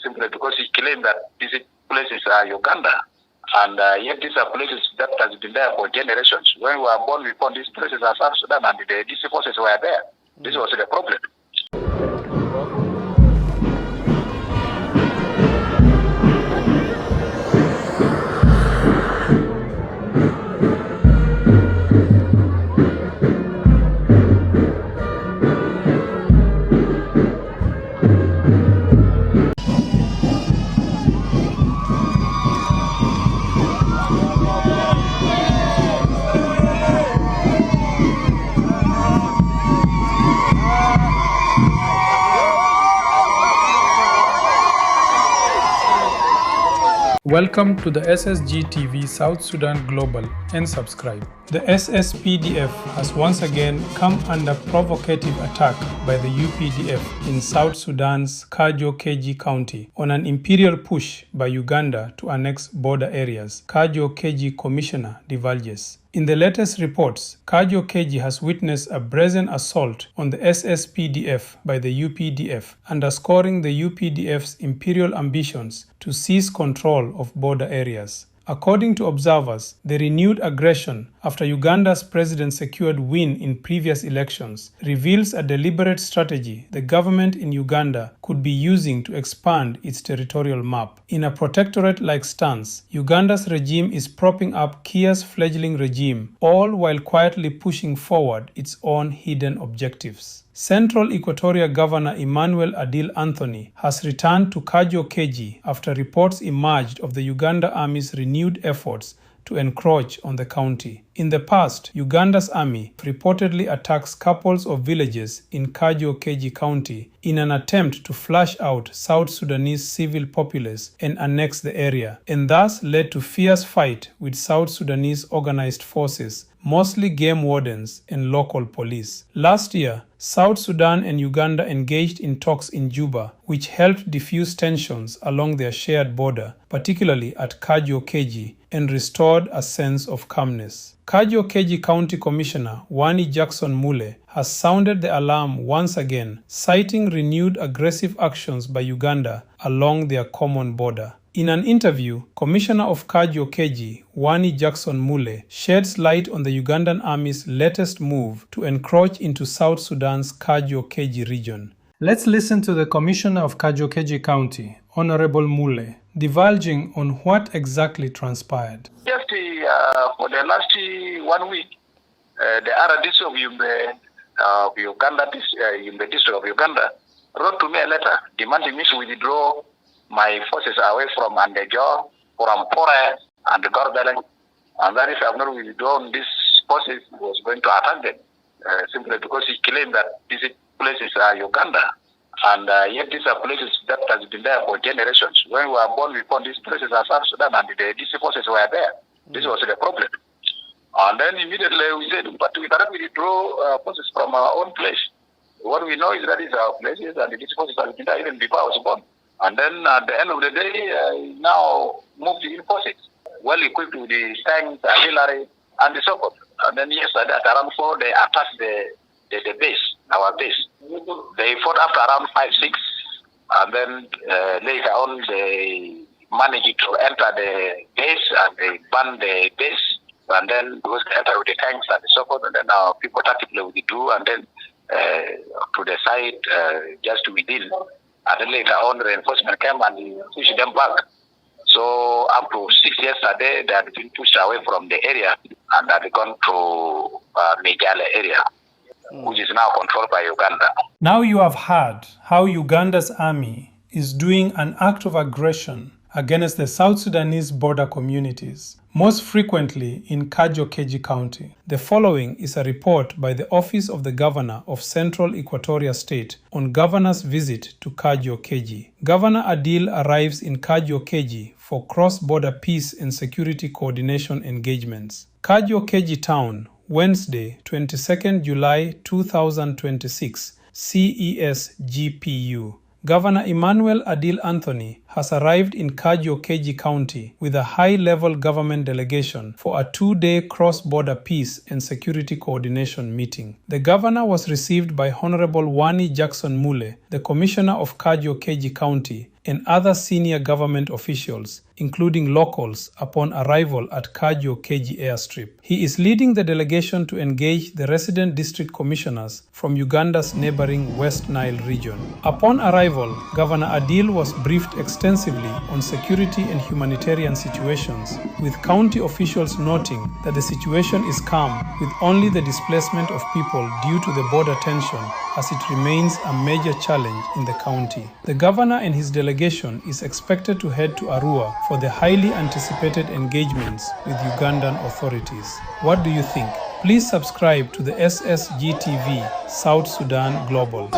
simply because he claimed that these places are Uganda. And yet these are places that has been there for generations. When we were born, we found these places are South Sudan, and these forces were there. This was the problem. Welcome to the SSGTV South Sudan Global and subscribe. The SSPDF has once again come under provocative attack by the UPDF in South Sudan's Kajo-Keji County on an imperial push by Uganda to annex border areas, Kajo-Keji Commissioner divulges. In the latest reports, Kajo-Keji has witnessed a brazen assault on the SSPDF by the UPDF, underscoring the UPDF's imperial ambitions to seize control of border areas. According to observers, the renewed aggression after Uganda's president secured win in previous elections reveals a deliberate strategy the government in Uganda could be using to expand its territorial map. In a protectorate-like stance, Uganda's regime is propping up Kia's fledgling regime, all while quietly pushing forward its own hidden objectives. Central Equatoria Governor Emmanuel Adil Anthony has returned to Kajo-Keji after reports emerged of the Uganda Army's renewed efforts to encroach on the county. In the past, Uganda's army reportedly attacks couples of villages in Kajo-Keji County in an attempt to flush out South Sudanese civil populace and annex the area, and thus led to fierce fight with South Sudanese organized forces, mostly game wardens and local police. Last year, South Sudan and Uganda engaged in talks in Juba, which helped diffuse tensions along their shared border, particularly at Kajo-Keji, and restored a sense of calmness. Kajo-Keji County Commissioner Wani Jackson Mule has sounded the alarm once again, citing renewed aggressive actions by Uganda along their common border. In an interview, Commissioner of Kajo-Keji, Wani Jackson Mule, sheds light on the Ugandan Army's latest move to encroach into South Sudan's Kajo-Keji region. Let's listen to the Commissioner of Kajo-Keji County, Honorable Mule, divulging on what exactly transpired. Just for the last 1 week, the RDC of Uganda, in the district of Uganda, wrote to me a letter demanding me to withdraw my forces away from Andejo, from Pore, and the Gorbelen, and that if I have not withdrawn these forces, he was going to attack them, simply because he claimed that these places are Uganda, and yet these are places that has been there for generations. When we were born, we found these places are South Sudan, and these forces were there. This was the problem. And then immediately we said, but we cannot withdraw forces from our own place. What we know is that it's our places, and these forces have been there even before I was born. And then at the end of the day, now moved in forces, well equipped with the tanks, artillery, and the so forth. And then yesterday at around 4, they attacked the base, our base. They fought after around 5, 6, and then later on they managed to enter the base, and they burned the base, and then because they entered with the tanks and so forth, and then now people tactically withdrew, and then to the side just within. And then later on, reinforcement came and pushed them back. So up to 6 yesterday, they had been pushed away from the area and had gone to Megale area, which is now controlled by Uganda. Now you have heard how Uganda's army is doing an act of aggression against the South Sudanese border communities, most frequently in Kajo-Keji County. The following is a report by the Office of the Governor of Central Equatoria State on Governor's visit to Kajo-Keji. Governor Adil arrives in Kajo-Keji for cross-border peace and security coordination engagements. Kajo-Keji Town, Wednesday, 22nd July 2026, CESGPU. Governor Emmanuel Adil Anthony has arrived in Kajo-Keji County with a high-level government delegation for a 2-day cross-border peace and security coordination meeting. The governor was received by Honorable Wani Jackson Mule, the Commissioner of Kajo-Keji County, and other senior government officials, including locals, upon arrival at Kajo-Keji airstrip. He is leading the delegation to engage the resident district commissioners from Uganda's neighboring West Nile region. Upon arrival, Governor Adil was briefed extensively on security and humanitarian situations, with county officials noting that the situation is calm, with only the displacement of people due to the border tension, as it remains a major challenge in the county. The governor and his delegation is expected to head to Arua for the highly anticipated engagements with Ugandan authorities. What do you think? Please subscribe to the SSGTV South Sudan Global.